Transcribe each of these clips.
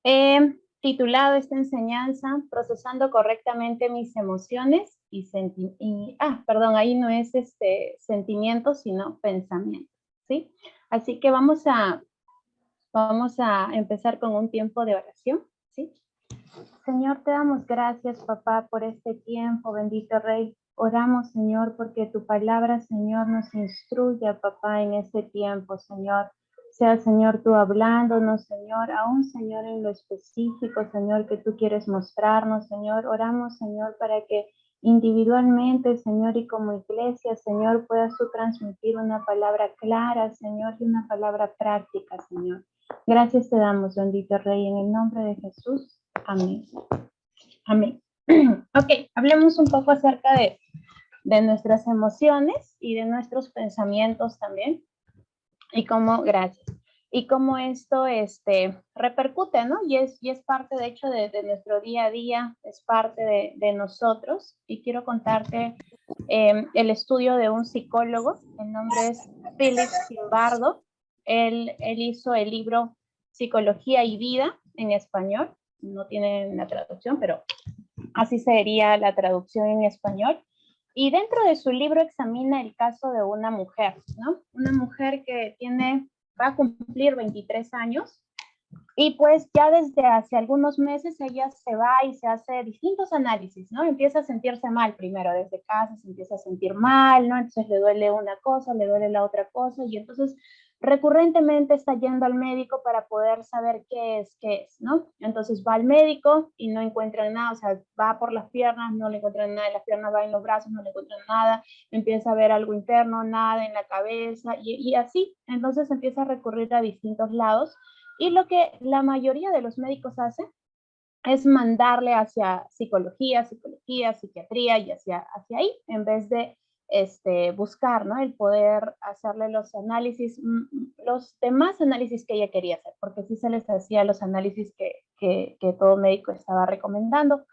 He titulado esta enseñanza Procesando correctamente mis emociones perdón, ahí no es sentimientos, sino pensamientos, ¿sí? Así que vamos a empezar con un tiempo de oración, ¿sí? Señor, te damos gracias, papá, por este tiempo, bendito Rey. Oramos, Señor, porque tu palabra, Señor, nos instruya, papá, en este tiempo, Señor. Sea, Señor, tú hablándonos, Señor, aún, Señor, en lo específico, Señor, que tú quieres mostrarnos, Señor. Oramos, Señor, para que individualmente, Señor, y como iglesia, Señor, puedas tú transmitir una palabra clara, Señor, y una palabra práctica, Señor. Gracias te damos, bendito Rey, en el nombre de Jesús. Amén. Amén. Ok, hablemos un poco acerca de nuestras emociones y de nuestros pensamientos también. Gracias. Y cómo esto repercute, ¿no? Y es parte, de hecho, de nuestro día a día, es parte de nosotros. Y quiero contarte el estudio de un psicólogo, el nombre es Philip Zimbardo. Él hizo el libro Psicología y Vida en español. No tiene una traducción, pero así sería la traducción en español. Y dentro de su libro examina el caso de una mujer, ¿no? Una mujer que va a cumplir 23 años y pues ya desde hace algunos meses ella se va y se hace distintos análisis, ¿no? Empieza a sentirse mal primero, desde casa se empieza a sentir mal, ¿no? Entonces le duele una cosa, le duele la otra cosa y entonces recurrentemente está yendo al médico para poder saber qué es, ¿no? Entonces va al médico y no encuentra nada, o sea, va por las piernas, no le encuentran nada en las piernas, va en los brazos, no le encuentran nada, empieza a ver algo interno, nada en la cabeza y así, entonces empieza a recurrir a distintos lados y lo que la mayoría de los médicos hacen es mandarle hacia psiquiatría y hacia ahí, en vez de buscar, ¿no? El poder hacerle los demás análisis que ella quería hacer, porque sí se les hacía los análisis que todo médico estaba recomendando.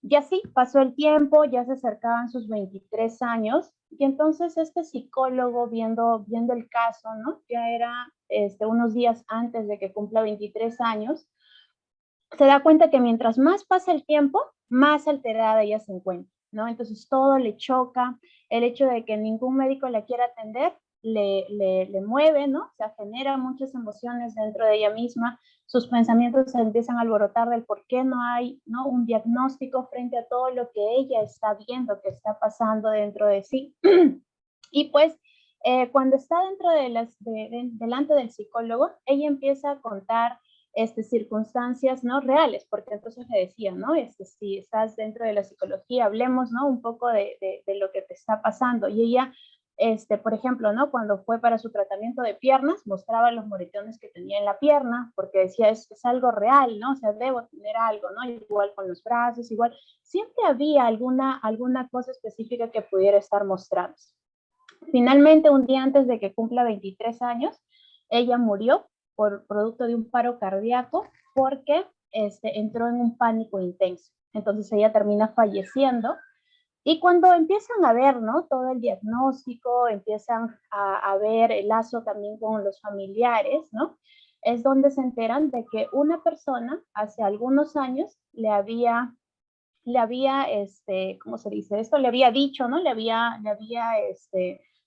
Y así pasó el tiempo, ya se acercaban sus 23 años, y entonces este psicólogo viendo el caso, ¿no? Ya era unos días antes de que cumpla 23 años, se da cuenta que mientras más pasa el tiempo, más alterada ella se encuentra, ¿no? Entonces todo le choca, el hecho de que ningún médico la quiera atender le mueve, ¿no? O sea, genera muchas emociones dentro de ella misma, sus pensamientos se empiezan a alborotar del por qué no hay, ¿no? Un diagnóstico frente a todo lo que ella está viendo, que está pasando dentro de sí. Y pues cuando está delante del psicólogo, ella empieza a contar circunstancias no reales, porque entonces le decía, ¿no? Si estás dentro de la psicología, hablemos, ¿no? Un poco de lo que te está pasando. Y ella, por ejemplo, ¿no? Cuando fue para su tratamiento de piernas, mostraba los moretones que tenía en la pierna, porque decía, es algo real, ¿no? O sea, debo tener algo, ¿no? Igual con los brazos, igual. Siempre había alguna cosa específica que pudiera estar mostrando. Finalmente, un día antes de que cumpla 23 años, ella murió por producto de un paro cardíaco porque entró en un pánico intenso. Entonces ella termina falleciendo y cuando empiezan a ver, ¿no? Todo el diagnóstico, empiezan a ver el lazo también con los familiares, ¿no? Es donde se enteran de que una persona hace algunos años ¿cómo se dice esto? Le había dicho, ¿no?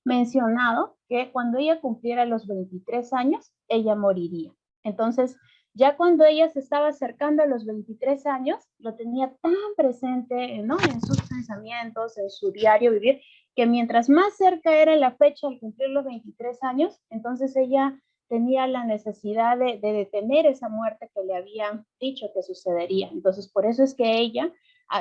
Mencionado que cuando ella cumpliera los 23 años, ella moriría. Entonces, ya cuando ella se estaba acercando a los 23 años, lo tenía tan presente, ¿no? En sus pensamientos, en su diario vivir, que mientras más cerca era la fecha al cumplir los 23 años, entonces ella tenía la necesidad de detener esa muerte que le habían dicho que sucedería. Entonces, por eso es que ella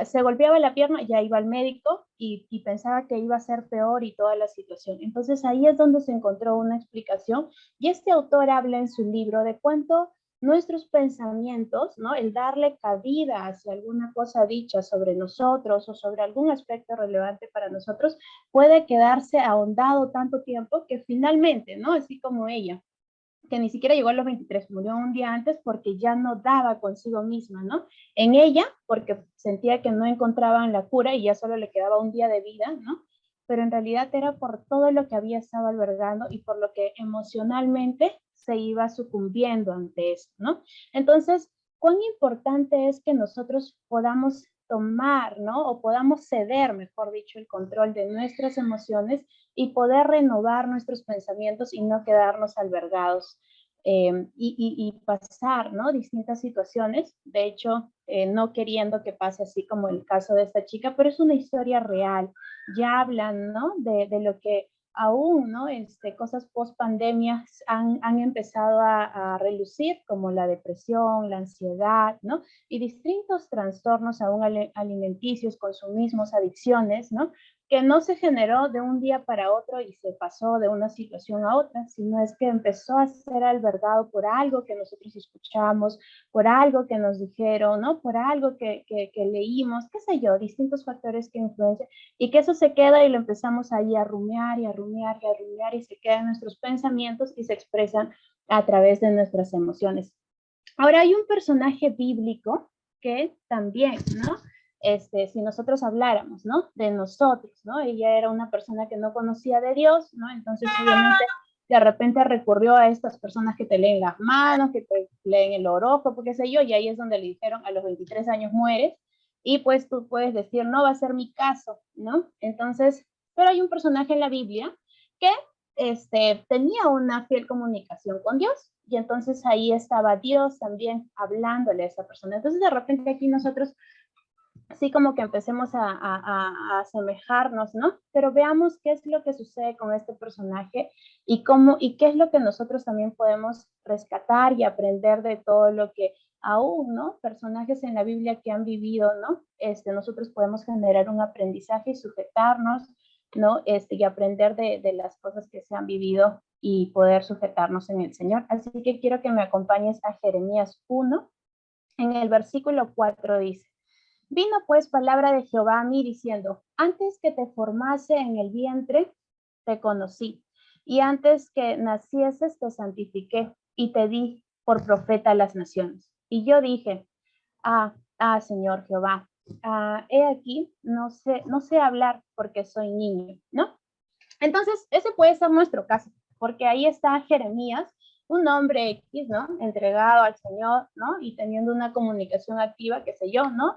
se golpeaba la pierna, ya iba al médico y pensaba que iba a ser peor y toda la situación. Entonces ahí es donde se encontró una explicación y este autor habla en su libro de cuánto nuestros pensamientos, ¿no? El darle cabida hacia alguna cosa dicha sobre nosotros o sobre algún aspecto relevante para nosotros puede quedarse ahondado tanto tiempo que finalmente, ¿no? Así como ella, que ni siquiera llegó a los 23, murió un día antes porque ya no daba consigo misma, ¿no? En ella, porque sentía que no encontraban la cura y ya solo le quedaba un día de vida, ¿no? Pero en realidad era por todo lo que había estado albergando y por lo que emocionalmente se iba sucumbiendo ante esto, ¿no? Entonces, cuán importante es que nosotros podamos tomar, ¿no? O podamos ceder, mejor dicho, el control de nuestras emociones y poder renovar nuestros pensamientos y no quedarnos albergados y pasar, ¿no? Distintas situaciones, de hecho, no queriendo que pase así como el caso de esta chica, pero es una historia real. Ya hablan, ¿no? De lo que aún, ¿no? Cosas post pandemia han empezado a relucir, como la depresión, la ansiedad, ¿no? Y distintos trastornos aún alimenticios, consumismos, adicciones, ¿no? Que no se generó de un día para otro y se pasó de una situación a otra, sino es que empezó a ser albergado por algo que nosotros escuchamos, por algo que nos dijeron, ¿no? Por algo que leímos, qué sé yo, distintos factores que influencian y que eso se queda y lo empezamos ahí a rumiar y a rumiar y a rumiar y se quedan nuestros pensamientos y se expresan a través de nuestras emociones. Ahora hay un personaje bíblico que también, ¿no? Si nosotros habláramos, ¿no? De nosotros, ¿no? Ella era una persona que no conocía de Dios, ¿no? Entonces, obviamente, de repente recurrió a estas personas que te leen las manos, que te leen el horóscopo, qué sé yo, y ahí es donde le dijeron, a los 23 años mueres, y pues tú puedes decir, no va a ser mi caso, ¿no? Entonces, pero hay un personaje en la Biblia que tenía una fiel comunicación con Dios, y entonces ahí estaba Dios también hablándole a esa persona. Entonces, de repente aquí nosotros así como que empecemos a asemejarnos, ¿no? Pero veamos qué es lo que sucede con este personaje y cómo y qué es lo que nosotros también podemos rescatar y aprender de todo lo que aún, ¿no? Personajes en la Biblia que han vivido, ¿no? Nosotros podemos generar un aprendizaje y sujetarnos, ¿no? Y aprender de las cosas que se han vivido y poder sujetarnos en el Señor. Así que quiero que me acompañes a Jeremías 1. En el versículo 4 dice, vino pues palabra de Jehová a mí diciendo, antes que te formase en el vientre, te conocí, y antes que nacieses te santifiqué, y te di por profeta a las naciones. Y yo dije, Señor Jehová, he aquí, no sé hablar porque soy niño, ¿no? Entonces, ese puede ser nuestro caso, porque ahí está Jeremías, un hombre X, ¿no? Entregado al Señor, ¿no? Y teniendo una comunicación activa, qué sé yo, ¿no?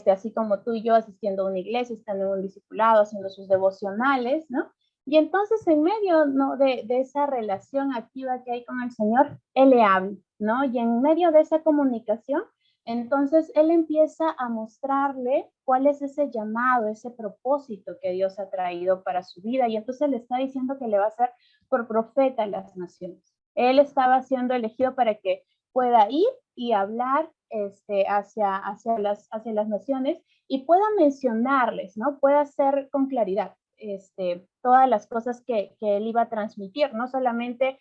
Así como tú y yo asistiendo a una iglesia, estando en un discipulado, haciendo sus devocionales, ¿no? Y entonces en medio, ¿no? de esa relación activa que hay con el Señor, Él le habla, ¿no? Y en medio de esa comunicación, entonces él empieza a mostrarle cuál es ese llamado, ese propósito que Dios ha traído para su vida. Y entonces le está diciendo que le va a ser por profeta a las naciones. Él estaba siendo elegido para que pueda ir y hablar hacia las naciones y pueda mencionarles, ¿no? Pueda hacer con claridad todas las cosas que él iba a transmitir, no solamente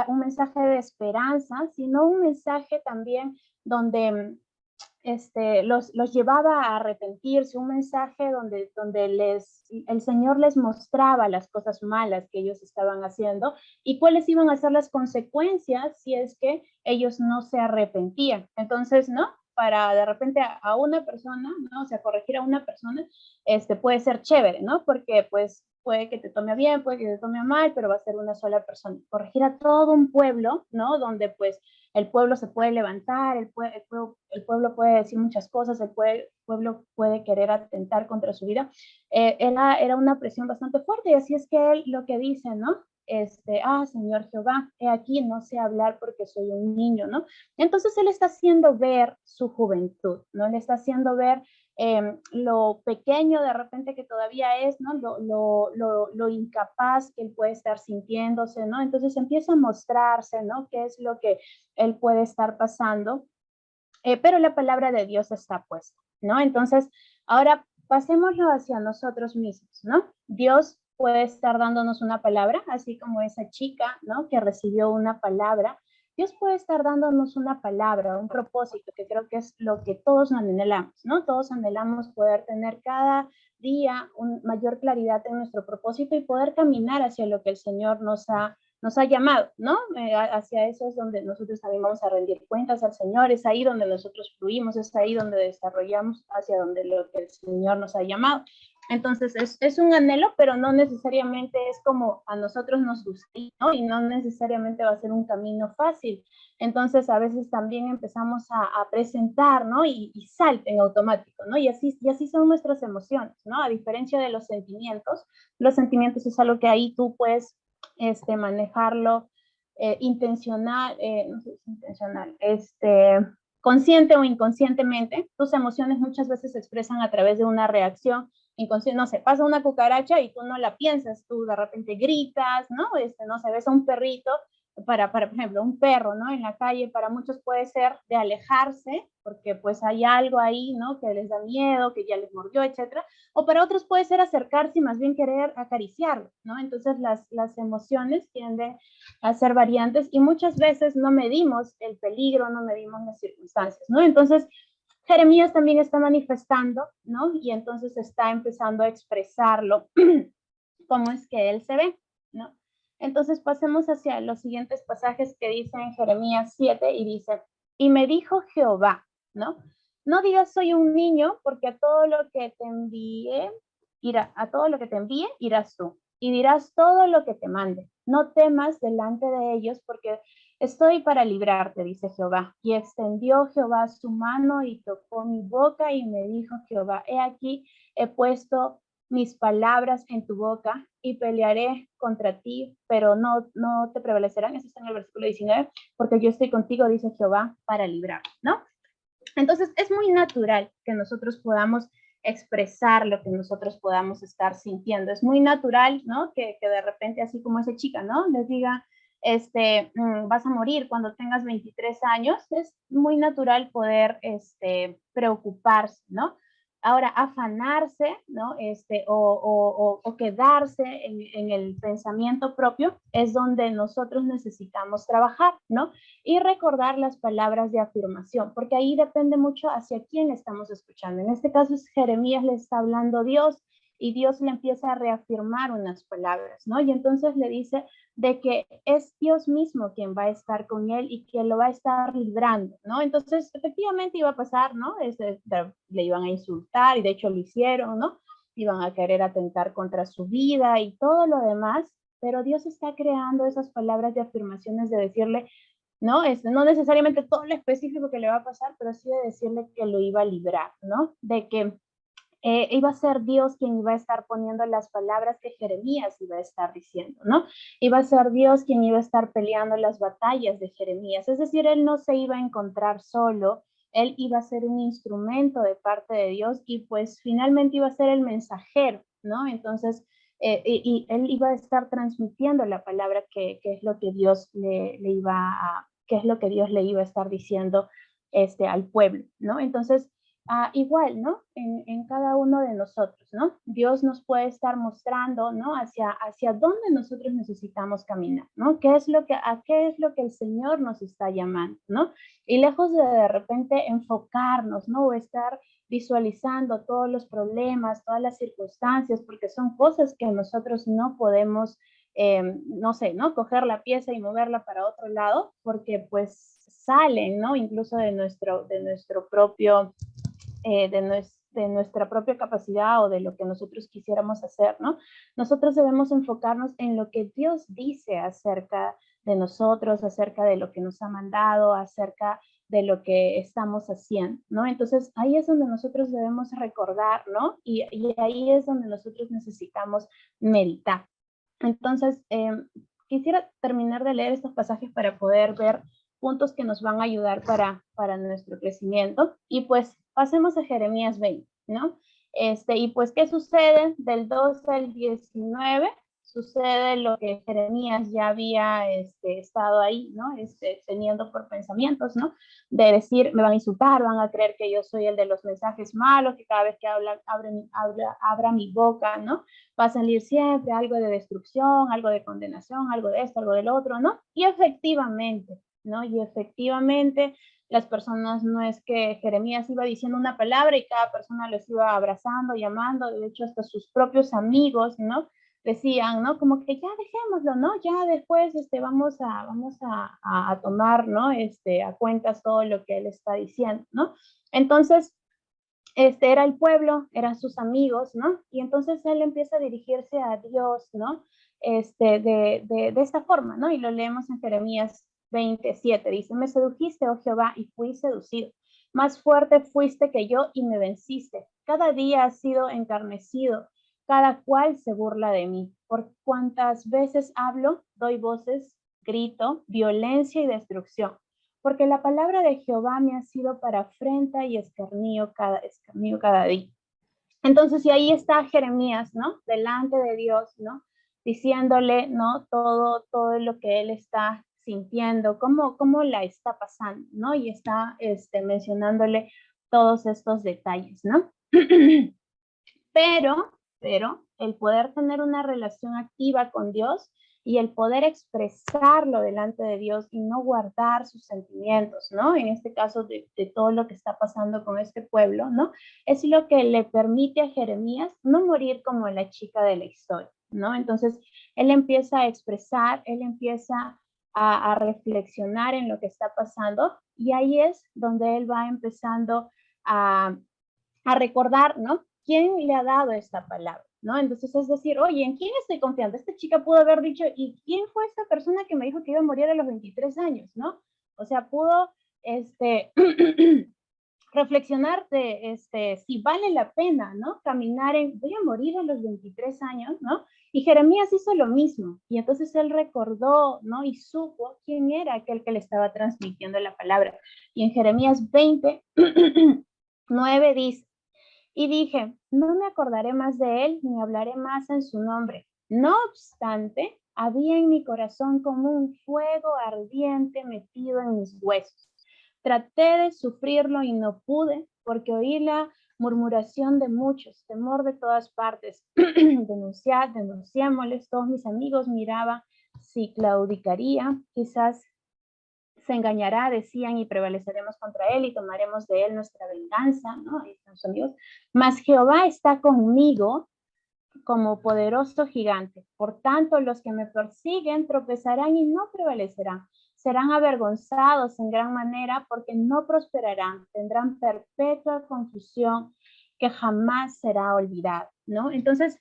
un mensaje de esperanza, sino un mensaje también donde los llevaba a arrepentirse, un mensaje donde el Señor les mostraba las cosas malas que ellos estaban haciendo y cuáles iban a ser las consecuencias si es que ellos no se arrepentían. Entonces, ¿no? Para de repente a una persona, ¿no? O sea, corregir a una persona, puede ser chévere, ¿no? Porque pues puede que te tome bien, puede que te tome mal, pero va a ser una sola persona. Corregir a todo un pueblo, ¿no? Donde pues el pueblo se puede levantar, el pueblo puede decir muchas cosas, pueblo puede querer atentar contra su vida. Era una presión bastante fuerte y así es que él lo que dice, ¿no? Señor Jehová, he aquí, no sé hablar porque soy un niño, ¿no? Entonces él está haciendo ver su juventud, ¿no? Le está haciendo ver lo pequeño de repente que todavía es, ¿no? Lo incapaz que él puede estar sintiéndose, ¿no? Entonces empieza a mostrarse, ¿no? ¿Qué es lo que él puede estar pasando? Pero la palabra de Dios está puesta, ¿no? Entonces, ahora pasémoslo hacia nosotros mismos, ¿no? Dios puede estar dándonos una palabra, así como esa chica, ¿no? Que recibió una palabra. Dios puede estar dándonos una palabra, un propósito, que creo que es lo que todos anhelamos, ¿no? Todos anhelamos poder tener cada día una mayor claridad en nuestro propósito y poder caminar hacia lo que el Señor nos ha llamado, ¿no? Hacia eso es donde nosotros también vamos a rendir cuentas al Señor, es ahí donde nosotros fluimos, es ahí donde desarrollamos hacia donde lo que el Señor nos ha llamado. Entonces es un anhelo, pero no necesariamente es como a nosotros nos gustaría, ¿no? Y no necesariamente va a ser un camino fácil. Entonces a veces también empezamos a presentar, ¿no? Y salta en automático, ¿no? Y así son nuestras emociones, ¿no? A diferencia de los sentimientos es algo que ahí tú puedes manejarlo intencional, no sé si intencional, consciente o inconscientemente. Tus emociones muchas veces se expresan a través de una reacción inconsciente, no sé, pasa una cucaracha y tú no la piensas, tú de repente gritas, ¿no? No sé, ves a un perrito, por ejemplo, un perro, ¿no? En la calle, para muchos puede ser de alejarse, porque pues hay algo ahí, ¿no? Que les da miedo, que ya les mordió, etcétera. O para otros puede ser acercarse y más bien querer acariciarlo, ¿no? Entonces las emociones tienden a ser variantes y muchas veces no medimos el peligro, no medimos las circunstancias, ¿no? Entonces, Jeremías también está manifestando, ¿no? Y entonces está empezando a expresarlo, cómo es que él se ve, ¿no? Entonces pasemos hacia los siguientes pasajes que dice en Jeremías 7 y dice, y me dijo Jehová, ¿no? No digas soy un niño, porque a todo lo que te envíe, a todo lo que te envíe, irás tú, y dirás todo lo que te mande. No temas delante de ellos, porque estoy para librarte, dice Jehová. Y extendió Jehová su mano y tocó mi boca y me dijo Jehová, he aquí, he puesto mis palabras en tu boca y pelearé contra ti, pero no te prevalecerán. Eso está en el versículo 19, porque yo estoy contigo, dice Jehová, para librar, ¿no? Entonces es muy natural que nosotros podamos expresar lo que nosotros podamos estar sintiendo. Es muy natural, ¿no? Que de repente, así como esa chica, ¿no? Les diga, vas a morir cuando tengas 23 años. Es muy natural poder preocuparse, ¿no? Ahora, afanarse, ¿no? O quedarse en el pensamiento propio es donde nosotros necesitamos trabajar, ¿no? Y recordar las palabras de afirmación, porque ahí depende mucho hacia quién estamos escuchando. En este caso es Jeremías, le está hablando Dios y Dios le empieza a reafirmar unas palabras, ¿no? Y entonces le dice de que es Dios mismo quien va a estar con él y que lo va a estar librando, ¿no? Entonces, efectivamente iba a pasar, ¿no? Le iban a insultar y de hecho lo hicieron, ¿no? Iban a querer atentar contra su vida y todo lo demás, pero Dios está creando esas palabras de afirmaciones de decirle, ¿no? No necesariamente todo lo específico que le va a pasar, pero sí de decirle que lo iba a librar, ¿no? De que iba a ser Dios quien iba a estar poniendo las palabras que Jeremías iba a estar diciendo, ¿no? Iba a ser Dios quien iba a estar peleando las batallas de Jeremías, es decir, él no se iba a encontrar solo, él iba a ser un instrumento de parte de Dios y pues finalmente iba a ser el mensajero, ¿no? Entonces, y él iba a estar transmitiendo la palabra que es lo que Dios le iba a, que es lo que Dios le iba a estar diciendo al pueblo, ¿no? Entonces, igual, ¿no? En cada uno de nosotros, ¿no? Dios nos puede estar mostrando, ¿no? Hacia dónde nosotros necesitamos caminar, ¿no? ¿A qué es lo que el Señor nos está llamando, ¿no? Y lejos de repente enfocarnos, ¿no? O estar visualizando todos los problemas, todas las circunstancias, porque son cosas que nosotros no podemos, no sé, ¿no? Coger la pieza y moverla para otro lado, porque pues salen, ¿no? Incluso de nuestro propio de nuestra propia capacidad o de lo que nosotros quisiéramos hacer, ¿no? Nosotros debemos enfocarnos en lo que Dios dice acerca de nosotros, acerca de lo que nos ha mandado, acerca de lo que estamos haciendo, ¿no? Entonces ahí es donde nosotros debemos recordar, ¿no? Y ahí es donde nosotros necesitamos meditar. Entonces, quisiera terminar de leer estos pasajes para poder ver puntos que nos van a ayudar para nuestro crecimiento. Y pues pasemos a Jeremías 20, ¿no? Y pues, ¿qué sucede? Del 12 al 19 sucede lo que Jeremías ya había estado ahí, ¿no? Teniendo por pensamientos, ¿no? De decir, me van a insultar, van a creer que yo soy el de los mensajes malos, que cada vez que abra mi boca, ¿no? Va a salir siempre algo de destrucción, algo de condenación, algo de esto, algo del otro, ¿no? Y efectivamente, ¿no? Y efectivamente las personas, no es que Jeremías iba diciendo una palabra y cada persona los iba abrazando, llamando, de hecho hasta sus propios amigos, ¿no? Decían, ¿no? Como que ya dejémoslo, ¿no? Ya después vamos a tomar, ¿no? A cuentas todo lo que él está diciendo, ¿no? Entonces, era el pueblo, eran sus amigos, ¿no? Y entonces él empieza a dirigirse a Dios, ¿no? De esta forma, ¿no? Y lo leemos en Jeremías 27, dice, me sedujiste, oh Jehová, y fui seducido. Más fuerte fuiste que yo y me venciste. Cada día has sido encarnecido, cada cual se burla de mí. Por cuantas veces hablo, doy voces, grito, violencia y destrucción porque la palabra de Jehová me ha sido para afrenta y escarnio cada día. Entonces, y ahí está Jeremías, ¿no? Delante de Dios, ¿no? Diciéndole, ¿no? Todo lo que él está sintiendo, cómo la está pasando, ¿no? Y está mencionándole todos estos detalles, ¿no? pero el poder tener una relación activa con Dios y el poder expresarlo delante de Dios y no guardar sus sentimientos, ¿no? En este caso de todo lo que está pasando con este pueblo, ¿no? Es lo que le permite a Jeremías no morir como la chica de la historia, ¿no? Entonces, él empieza a expresar, él empieza a reflexionar en lo que está pasando y ahí es donde él va empezando a recordar, ¿no? ¿Quién le ha dado esta palabra? ¿No? Entonces es decir, oye, ¿en quién estoy confiando? Esta chica pudo haber dicho, ¿y quién fue esta persona que me dijo que iba a morir a los 23 años? ¿No? O sea, pudo, reflexionar de, si vale la pena, ¿no? Caminar en, voy a morir a los 23 años, ¿no? Y Jeremías hizo lo mismo. Y entonces él recordó, ¿no? Y supo quién era aquel que le estaba transmitiendo la palabra. Y en Jeremías 20, 9 dice, y dije, no me acordaré más de él ni hablaré más en su nombre. No obstante, había en mi corazón como un fuego ardiente metido en mis huesos. Traté de sufrirlo y no pude, porque oí la murmuración de muchos, temor de todas partes. Denunciémosles, todos mis amigos miraban si claudicaría, quizás se engañará, decían, y prevaleceremos contra él y tomaremos de él nuestra venganza, ¿no? Ahí están sus amigos. Mas Jehová está conmigo como poderoso gigante. Por tanto, los que me persiguen tropezarán y no prevalecerán. Serán avergonzados en gran manera porque no prosperarán. Tendrán perpetua confusión que jamás será olvidada, ¿no? Entonces,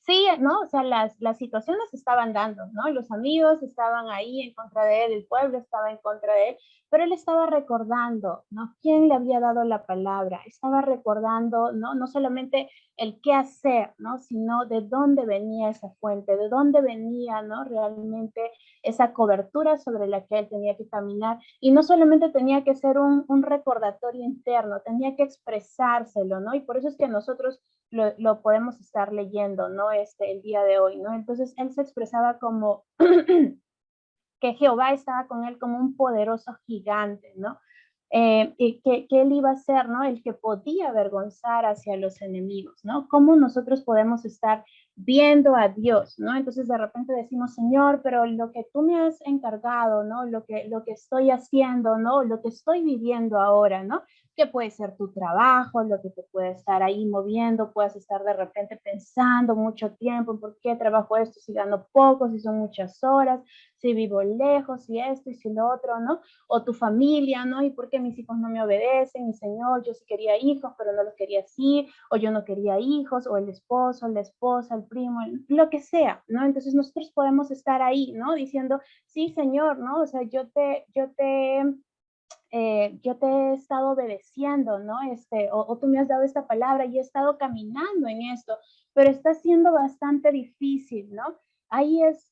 sí, ¿no? O sea, las situaciones se estaban dando, ¿no? Los amigos estaban ahí en contra de él, el pueblo estaba en contra de él, pero él estaba recordando, ¿no? ¿Quién le había dado la palabra? Estaba recordando, ¿no? No solamente el qué hacer, ¿no? Sino de dónde venía esa fuente, de dónde venía, ¿no? Realmente esa cobertura sobre la que él tenía que caminar. Y no solamente tenía que ser un recordatorio interno, tenía que expresárselo, ¿no? Y por eso es que nosotros lo podemos estar leyendo, ¿no? El día de hoy, ¿no? Entonces él se expresaba como que Jehová estaba con él como un poderoso gigante, ¿no? Y que él iba a ser, ¿no? El que podía avergonzar hacia los enemigos, ¿no? ¿Cómo nosotros podemos estar viendo a Dios, ¿no? Entonces de repente decimos, Señor, pero lo que tú me has encargado, ¿no? Lo que estoy haciendo, ¿no? Lo que estoy viviendo ahora, ¿no? Que puede ser tu trabajo, lo que te puede estar ahí moviendo, puedes estar de repente pensando mucho tiempo, ¿por qué trabajo esto si gano poco, si son muchas horas, si vivo lejos, si esto y si lo otro, ¿no? O tu familia, ¿no? ¿Y por qué mis hijos no me obedecen? Mi Señor, yo sí quería hijos, pero no los quería así, o yo no quería hijos, o el esposo, la esposa, el primo, lo que sea, ¿no? Entonces nosotros podemos estar ahí, ¿no? Diciendo, sí, Señor, ¿no? O sea, yo te he estado obedeciendo, ¿no? O tú me has dado esta palabra y he estado caminando en esto, pero está siendo bastante difícil, ¿no? Ahí es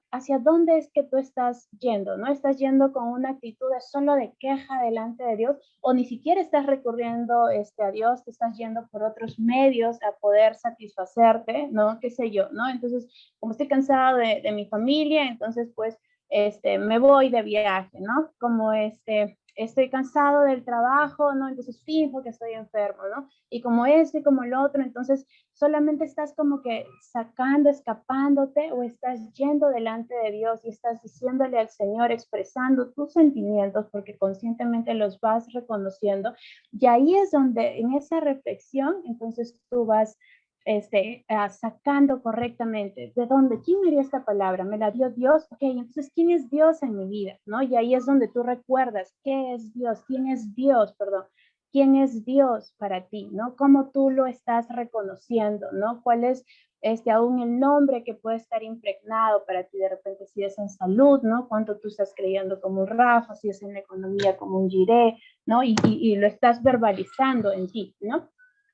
hacia dónde es que tú estás yendo, ¿no? Estás yendo con una actitud de solo de queja delante de Dios o ni siquiera estás recurriendo a Dios, te estás yendo por otros medios a poder satisfacerte, ¿no? Qué sé yo, ¿no? Entonces, como estoy cansada de mi familia, entonces pues me voy de viaje, ¿no? Como estoy cansado del trabajo, ¿no? Entonces fijo que estoy enfermo, ¿no? Y como y como el otro, entonces solamente estás como que sacando, escapándote o estás yendo delante de Dios y estás diciéndole al Señor, expresando tus sentimientos porque conscientemente los vas reconociendo. Y ahí es donde en esa reflexión, entonces tú vas sacando correctamente de dónde, quién me dio esta palabra, me la dio Dios, ok, entonces quién es Dios en mi vida, ¿no? Y ahí es donde tú recuerdas qué es Dios, quién es Dios, perdón, quién es Dios para ti, ¿no? Cómo tú lo estás reconociendo, ¿no? ¿Cuál es aún el nombre que puede estar impregnado para ti de repente, si es en salud, ¿no? Cuánto tú estás creyendo como un Rafa, si es en la economía como un Jiré, ¿no? Y lo estás verbalizando en ti, ¿no?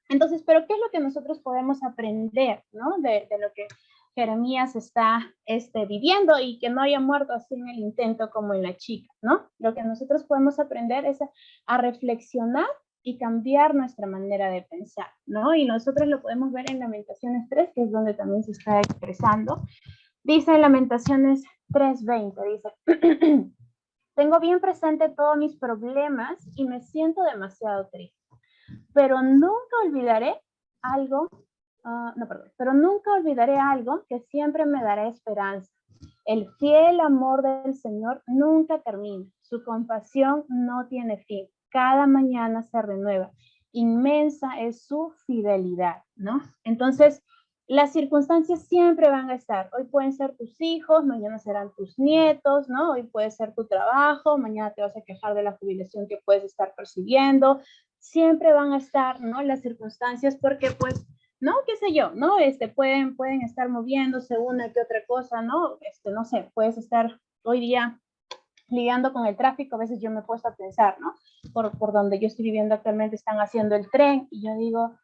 Entonces, ¿pero qué es lo que nosotros podemos aprender, ¿no? De lo que Jeremías está viviendo y que no haya muerto así en el intento como en la chica, ¿no? Lo que nosotros podemos aprender es a reflexionar y cambiar nuestra manera de pensar, ¿no? Y nosotros lo podemos ver en Lamentaciones 3, que es donde también se está expresando. Dice en Lamentaciones 3:20, dice, tengo bien presente todos mis problemas y me siento demasiado triste, pero nunca olvidaré algo, no, perdón, pero nunca olvidaré algo que siempre me dará esperanza. El fiel amor del Señor nunca termina, su compasión no tiene fin, cada mañana se renueva, inmensa es su fidelidad, ¿no? Entonces, las circunstancias siempre van a estar. Hoy pueden ser tus hijos, mañana serán tus nietos, ¿no? Hoy puede ser tu trabajo, mañana te vas a quejar de la jubilación que puedes estar percibiendo. Siempre van a estar, ¿no? Las circunstancias porque, pues, ¿no? ¿Qué sé yo? ¿No? Pueden estar moviéndose una que otra cosa, ¿no? No sé, puedes estar hoy día lidiando con el tráfico, a veces yo me he puesto a pensar, ¿no? Por donde yo estoy viviendo actualmente están haciendo el tren y yo digo,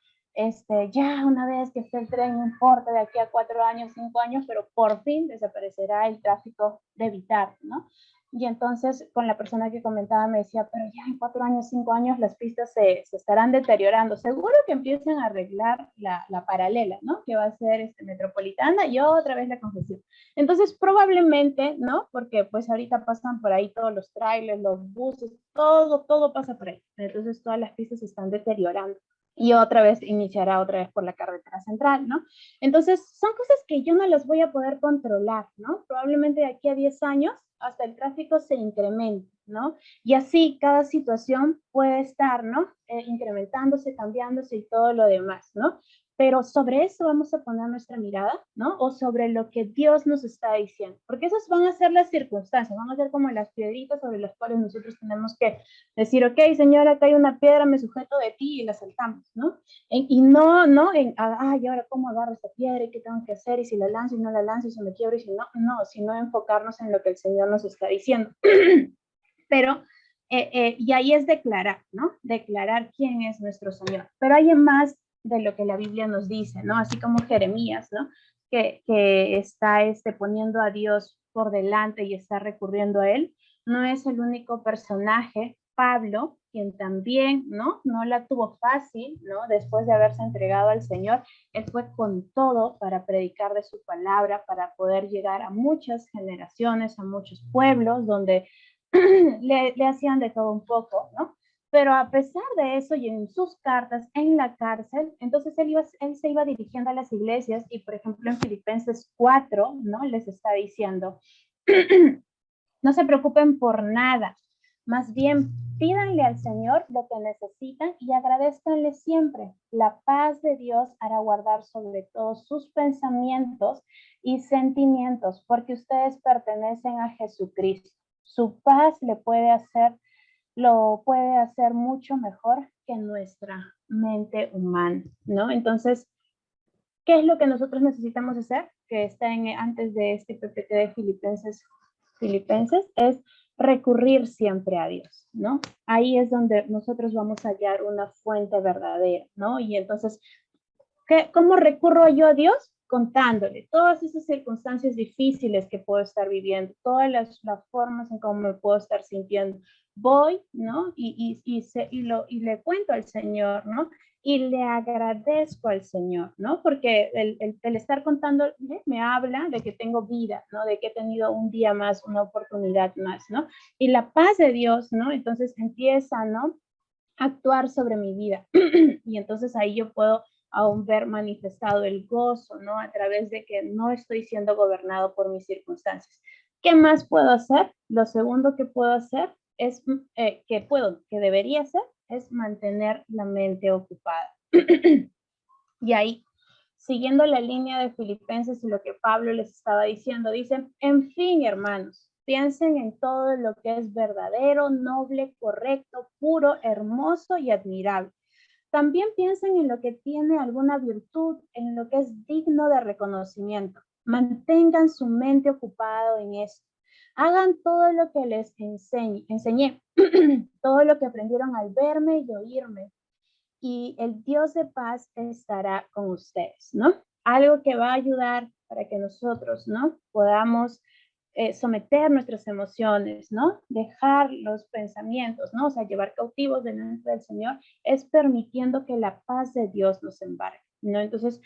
ya una vez que esté el tren, no importa de aquí a 4 años, 5 años, pero por fin desaparecerá el tráfico de evitar, ¿no? Y entonces con la persona que comentaba me decía, pero ya en 4 años, 5 años las pistas se estarán deteriorando. Seguro que empiezan a arreglar la paralela, ¿no? Que va a ser metropolitana y otra vez la Concepción. Entonces, probablemente, ¿no? Porque pues ahorita pasan por ahí todos los trailers, los buses, todo pasa por ahí. Entonces, todas las pistas se están deteriorando. Y otra vez iniciará otra vez por la carretera central, ¿no? Entonces, son cosas que yo no las voy a poder controlar, ¿no? Probablemente de aquí a 10 años hasta el tráfico se incremente, ¿no? Y así cada situación puede estar, ¿no? Incrementándose, cambiándose y todo lo demás, ¿no? Pero sobre eso vamos a poner nuestra mirada, ¿no? O sobre lo que Dios nos está diciendo, porque esas van a ser las circunstancias, van a ser como las piedritas sobre las cuales nosotros tenemos que decir, ok, Señor, acá hay una piedra, me sujeto de ti y la saltamos, ¿no? Y no, y ahora cómo agarro esta piedra y qué tengo que hacer y si la lanzo y no la lanzo y si me quiebro y si no, sino enfocarnos en lo que el Señor nos está diciendo. Pero y ahí es declarar, ¿no? Declarar quién es nuestro Señor. Pero hay más de lo que la Biblia nos dice, ¿no? Así como Jeremías, ¿no? Que está poniendo a Dios por delante y está recurriendo a Él. No es el único personaje, Pablo, quien también, ¿no? No la tuvo fácil, ¿no? Después de haberse entregado al Señor, él fue con todo para predicar de su palabra, para poder llegar a muchas generaciones, a muchos pueblos, donde le hacían de todo un poco, ¿no? Pero a pesar de eso y en sus cartas en la cárcel, entonces él se iba dirigiendo a las iglesias y, por ejemplo, en Filipenses 4, ¿no? Les está diciendo, no se preocupen por nada, más bien pídanle al Señor lo que necesitan y agradezcanle siempre. La paz de Dios hará guardar sobre todos sus pensamientos y sentimientos, porque ustedes pertenecen a Jesucristo. Su paz lo puede hacer mucho mejor que nuestra mente humana, ¿no? Entonces, ¿qué es lo que nosotros necesitamos hacer? Que está antes de este PPT de Filipenses, es recurrir siempre a Dios, ¿no? Ahí es donde nosotros vamos a hallar una fuente verdadera, ¿no? Y entonces, ¿cómo recurro yo a Dios? Contándole todas esas circunstancias difíciles que puedo estar viviendo, todas las formas en cómo me puedo estar sintiendo. Voy, ¿no? Y le cuento al Señor, ¿no? Y le agradezco al Señor, ¿no? Porque el estar contando me habla de que tengo vida, ¿no? De que he tenido un día más, una oportunidad más, ¿no? Y la paz de Dios, ¿no? Entonces empieza, ¿no? A actuar sobre mi vida. Y entonces ahí yo puedo aún ver manifestado el gozo, ¿no? A través de que no estoy siendo gobernado por mis circunstancias. ¿Qué más puedo hacer? Lo segundo que puedo hacer es, que debería hacer, es mantener la mente ocupada. Y ahí, siguiendo la línea de Filipenses y lo que Pablo les estaba diciendo, dicen, en fin, hermanos, Piensen en todo lo que es verdadero, noble, correcto, puro, hermoso y admirable. También piensen en lo que tiene alguna virtud, en lo que es digno de reconocimiento. Mantengan su mente ocupada en eso. Hagan todo lo que les enseñé, todo lo que aprendieron al verme y oírme. Y el Dios de paz estará con ustedes, ¿no? Algo que va a ayudar para que nosotros, ¿no? Podamos someter nuestras emociones, ¿no? Dejar los pensamientos, ¿no? O sea, llevar cautivos delante del Señor es permitiendo que la paz de Dios nos embarque, ¿no? Entonces,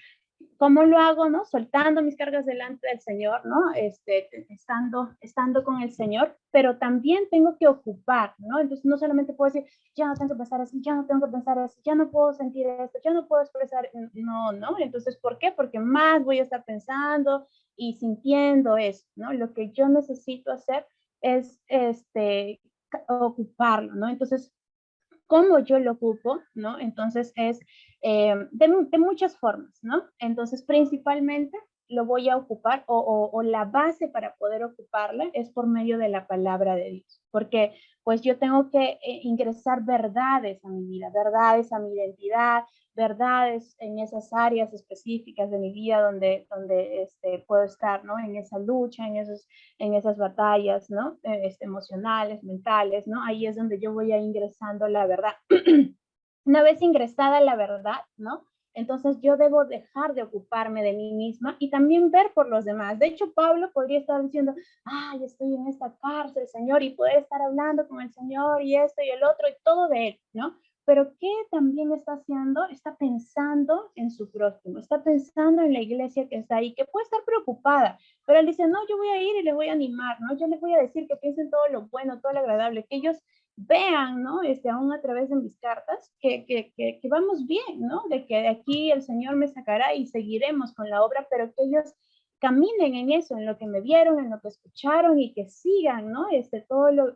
¿cómo lo hago, no? Soltando mis cargas delante del Señor, ¿no? Estando con el Señor, pero también tengo que ocupar, ¿no? Entonces, no solamente puedo decir, ya no tengo que pensar así, ya no tengo que pensar así, ya no puedo sentir esto, ya no puedo expresar, no. Entonces, ¿por qué? Porque más voy a estar pensando y sintiendo eso, ¿no? Lo que yo necesito hacer es, ocuparlo, ¿no? Entonces, cómo yo lo ocupo, ¿no? Entonces es de muchas formas, ¿no? Entonces principalmente lo voy a ocupar o la base para poder ocuparla es por medio de la palabra de Dios, porque pues yo tengo que ingresar verdades a mi vida, verdades a mi identidad, verdades en esas áreas específicas de mi vida donde puedo estar, ¿no? En esa lucha, en esas batallas, ¿no? Emocionales, mentales, ¿no? Ahí es donde yo voy a ingresando la verdad. Una vez ingresada la verdad, ¿no? Entonces yo debo dejar de ocuparme de mí misma y también ver por los demás. De hecho, Pablo podría estar diciendo, ay, estoy en esta cárcel, Señor, y poder estar hablando con el Señor y esto y el otro y todo de él, ¿no? Pero ¿qué también está haciendo? Está pensando en su prójimo, está pensando en la iglesia que está ahí, que puede estar preocupada, pero él dice, no, yo voy a ir y les voy a animar, ¿no? Yo les voy a decir que piensen todo lo bueno, todo lo agradable, que ellos vean, ¿no? Aún a través de mis cartas, que vamos bien, ¿no? De que de aquí el Señor me sacará y seguiremos con la obra, pero que ellos caminen en eso, en lo que me vieron, en lo que escucharon y que sigan, ¿no?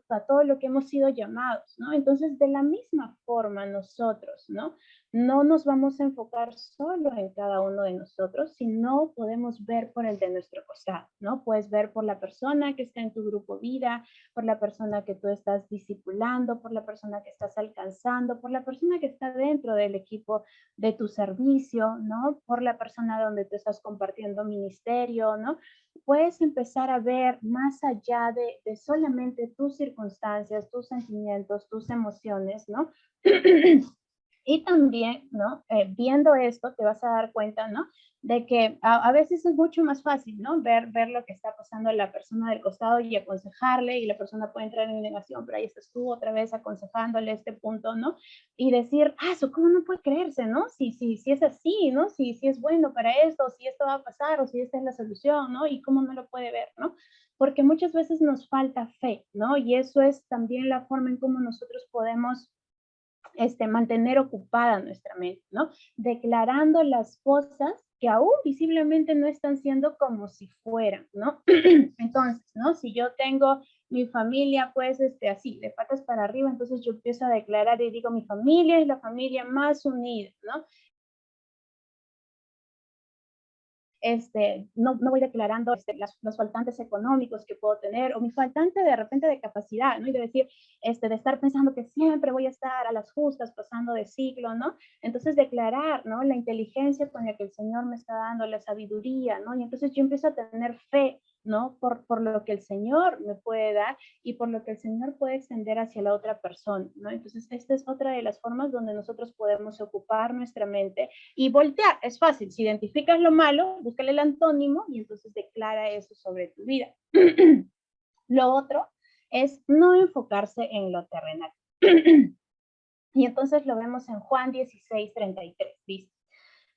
A todo lo que hemos sido llamados, ¿no? Entonces, de la misma forma nosotros, ¿no? No nos vamos a enfocar solo en cada uno de nosotros, sino podemos ver por el de nuestro costado, ¿no? Puedes ver por la persona que está en tu grupo vida, por la persona que tú estás discipulando, por la persona que estás alcanzando, por la persona que está dentro del equipo de tu servicio, ¿no? Por la persona donde tú estás compartiendo ministerio, ¿no? Puedes empezar a ver más allá de solamente tus circunstancias, tus sentimientos, tus emociones, ¿no? Y también, ¿no? Viendo esto, te vas a dar cuenta, ¿no? De que a veces es mucho más fácil, ¿no? Ver lo que está pasando a la persona del costado y aconsejarle, y la persona puede entrar en negación, pero ahí estás tú otra vez aconsejándole este punto, ¿no? Y decir, eso, ¿cómo no puede creerse, ¿no? Si es así, ¿no? Si es bueno para esto, si esto va a pasar, o si esta es la solución, ¿no? Y cómo no lo puede ver, ¿no? Porque muchas veces nos falta fe, ¿no? Y eso es también la forma en cómo nosotros podemos mantener ocupada nuestra mente, ¿no? Declarando las cosas que aún visiblemente no están siendo como si fueran, ¿no? Entonces, ¿no? Si yo tengo mi familia, pues, así, de patas para arriba, entonces yo empiezo a declarar y digo, mi familia es la familia más unida, ¿no? No voy declarando los faltantes económicos que puedo tener o mi faltante de repente de capacidad, ¿no? Y de decir, de estar pensando que siempre voy a estar a las justas pasando de ciclo, ¿no? Entonces declarar, ¿no? La inteligencia con la que el Señor me está dando, la sabiduría, ¿no? Y entonces yo empiezo a tener fe, ¿no? Por lo que el Señor me puede dar y por lo que el Señor puede extender hacia la otra persona, ¿no? Entonces esta es otra de las formas donde nosotros podemos ocupar nuestra mente y voltear, es fácil. Si identificas lo malo, búscale el antónimo y entonces declara eso sobre tu vida. Lo otro es no enfocarse en lo terrenal. Y entonces lo vemos en Juan 16:33. Dice,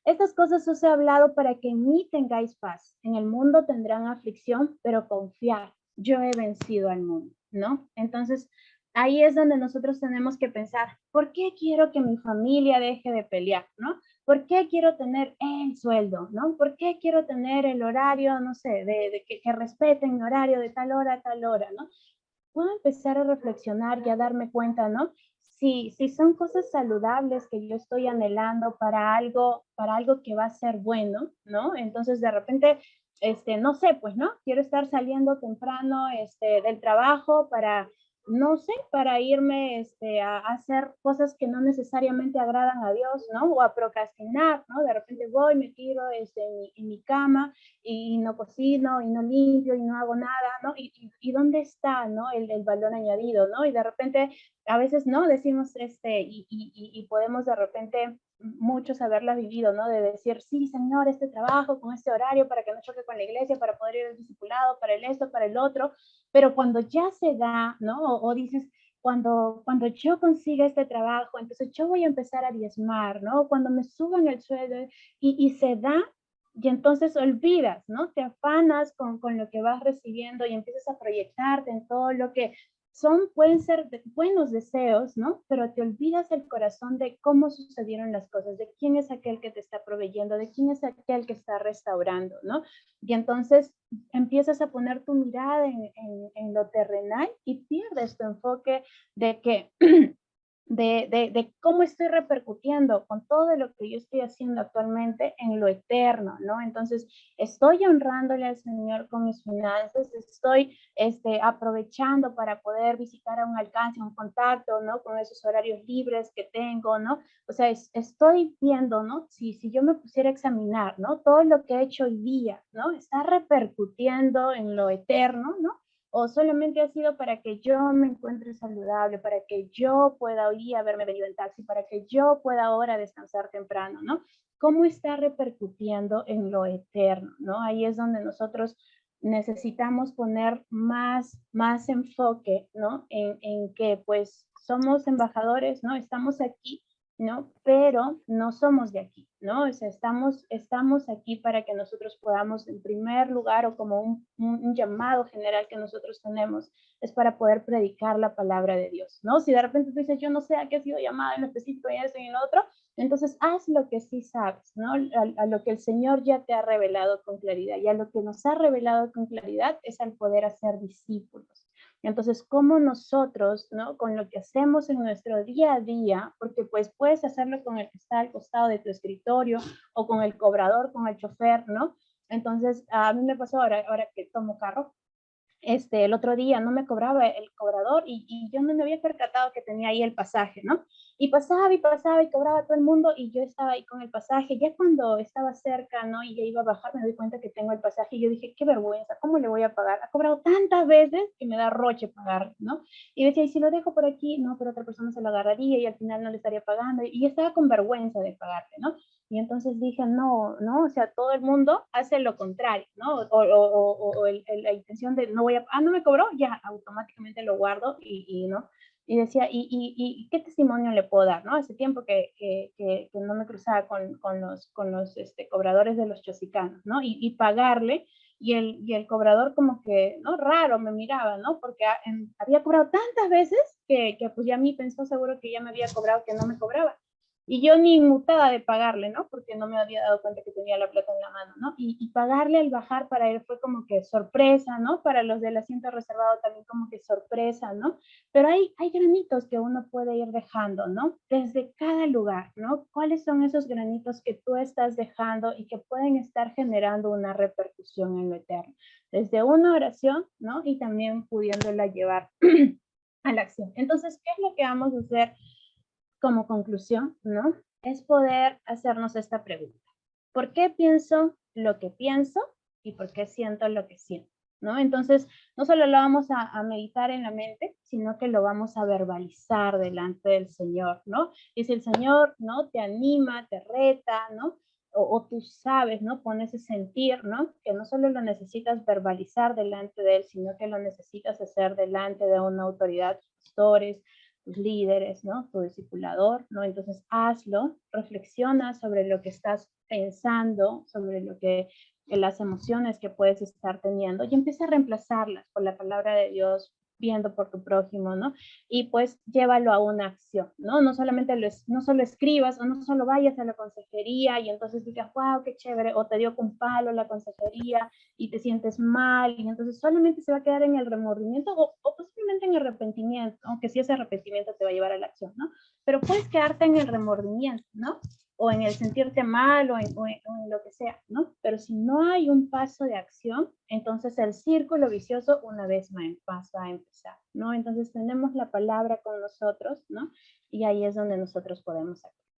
estas cosas os he hablado para que en mí tengáis paz. En el mundo tendrán aflicción, pero confiad, yo he vencido al mundo, ¿no? Entonces, ahí es donde nosotros tenemos que pensar, ¿por qué quiero que mi familia deje de pelear, ¿no? ¿Por qué quiero tener el sueldo, ¿no? ¿Por qué quiero tener el horario, no sé, de que respeten mi horario de tal hora a tal hora, ¿no? Puedo empezar a reflexionar y a darme cuenta, ¿no? Si son cosas saludables que yo estoy anhelando para algo que va a ser bueno, ¿no? Entonces de repente no sé, pues, ¿no? Quiero estar saliendo temprano, del trabajo para, no sé, para irme, a hacer cosas que no necesariamente agradan a Dios, ¿no? O a procrastinar, ¿no? De repente voy, me tiro, en mi cama y no cocino y no limpio y no hago nada, ¿no? Y ¿dónde está, no? El valor añadido, ¿no? Y de repente, a veces, ¿no? Decimos, y podemos de repente muchos haberla vivido, ¿no? De decir, sí, Señor, este trabajo con este horario para que no choque con la iglesia, para poder ir al discipulado, para el esto, para el otro, pero cuando ya se da, ¿no? O dices, cuando yo consiga este trabajo, entonces yo voy a empezar a diezmar, ¿no? Cuando me suban el sueldo y se da, y entonces olvidas, ¿no? Te afanas con lo que vas recibiendo y empiezas a proyectarte en todo lo que pueden ser buenos deseos, ¿no? Pero te olvidas el corazón de cómo sucedieron las cosas, de quién es aquel que te está proveyendo, de quién es aquel que está restaurando, ¿no? Y entonces empiezas a poner tu mirada en lo terrenal y pierdes tu enfoque de que de cómo estoy repercutiendo con todo lo que yo estoy haciendo actualmente en lo eterno, ¿no? Entonces, estoy honrándole al Señor con mis finanzas, estoy aprovechando para poder visitar a un alcance, un contacto, ¿no? Con esos horarios libres que tengo, ¿no? O sea, estoy viendo, ¿no? Si yo me pusiera a examinar, ¿no? Todo lo que he hecho hoy día, ¿no? Está repercutiendo en lo eterno, ¿no? O solamente ha sido para que yo me encuentre saludable, para que yo pueda hoy haberme venido en taxi, para que yo pueda ahora descansar temprano, ¿no? ¿Cómo está repercutiendo en lo eterno, ¿no? Ahí es donde nosotros necesitamos poner más enfoque, ¿no? En que pues somos embajadores, ¿no? Estamos aquí, ¿no? Pero no somos de aquí, ¿no? O sea, estamos aquí para que nosotros podamos, en primer lugar, o como un llamado general que nosotros tenemos, es para poder predicar la palabra de Dios, ¿no? Si de repente tú dices, yo no sé a qué he sido llamada en específico y eso y en otro, entonces haz lo que sí sabes, ¿no? A lo que el Señor ya te ha revelado con claridad, y a lo que nos ha revelado con claridad es al poder hacer discípulos. Entonces, ¿cómo nosotros, ¿no? Con lo que hacemos en nuestro día a día, porque pues puedes hacerlo con el que está al costado de tu escritorio o con el cobrador, con el chofer, ¿no? Entonces, a mí me pasó ahora que tomo carro, el otro día no me cobraba el cobrador y yo no me había percatado que tenía ahí el pasaje, ¿no? Y pasaba y cobraba a todo el mundo y yo estaba ahí con el pasaje. Ya cuando estaba cerca, ¿no? Y ya iba a bajar, me doy cuenta que tengo el pasaje y yo dije, qué vergüenza, ¿cómo le voy a pagar? Ha cobrado tantas veces que me da roche pagar, ¿no? Y decía, y si lo dejo por aquí, no, pero otra persona se lo agarraría y al final no le estaría pagando. Y estaba con vergüenza de pagarle, ¿no? Y entonces dije, no, no, o sea, todo el mundo hace lo contrario, ¿no? O la intención de no voy a, no me cobró, ya automáticamente lo guardo y ¿no? Y decía, ¿y qué testimonio le puedo dar, no? Hace tiempo que no me cruzaba con los cobradores de los chosicanos, ¿no? Y pagarle, y el cobrador como que, ¿no? Raro me miraba, ¿no? Porque había cobrado tantas veces que pues ya a mí pensó seguro que ya me había cobrado, que no me cobraba. Y yo ni inmutada de pagarle, ¿no? Porque no me había dado cuenta que tenía la plata en la mano, ¿no? Y pagarle al bajar para él fue como que sorpresa, ¿no? Para los del asiento reservado también como que sorpresa, ¿no? Pero hay granitos que uno puede ir dejando, ¿no? Desde cada lugar, ¿no? ¿Cuáles son esos granitos que tú estás dejando y que pueden estar generando una repercusión en lo eterno? Desde una oración, ¿no? Y también pudiéndola llevar a la acción. Entonces, ¿qué es lo que vamos a hacer como conclusión, ¿no? Es poder hacernos esta pregunta. ¿Por qué pienso lo que pienso y por qué siento lo que siento? ¿No? Entonces, no solo lo vamos a meditar en la mente, sino que lo vamos a verbalizar delante del Señor, ¿no? Y si el Señor, ¿no? Te anima, te reta, ¿no? O tú sabes, ¿no? Pones ese sentir, ¿no? Que no solo lo necesitas verbalizar delante de Él, sino que lo necesitas hacer delante de una autoridad, pastores, tus líderes, ¿no? Tu discipulador, ¿no? Entonces hazlo, reflexiona sobre lo que estás pensando, sobre lo que las emociones que puedes estar teniendo y empieza a reemplazarlas por la palabra de Dios, viendo por tu prójimo, ¿no? Y pues llévalo a una acción, ¿no? No solamente no solo escribas o no solo vayas a la consejería y entonces digas, wow, qué chévere, o te dio con palo la consejería y te sientes mal y entonces solamente se va a quedar en el remordimiento o posiblemente en el arrepentimiento, aunque sí ese arrepentimiento te va a llevar a la acción, ¿no? Pero puedes quedarte en el remordimiento, ¿no? o en el sentirte mal o en lo que sea, ¿no? Pero si no hay un paso de acción, entonces el círculo vicioso una vez más va a empezar, ¿no? Entonces tenemos la palabra con nosotros, ¿no? Y ahí es donde nosotros podemos actuar.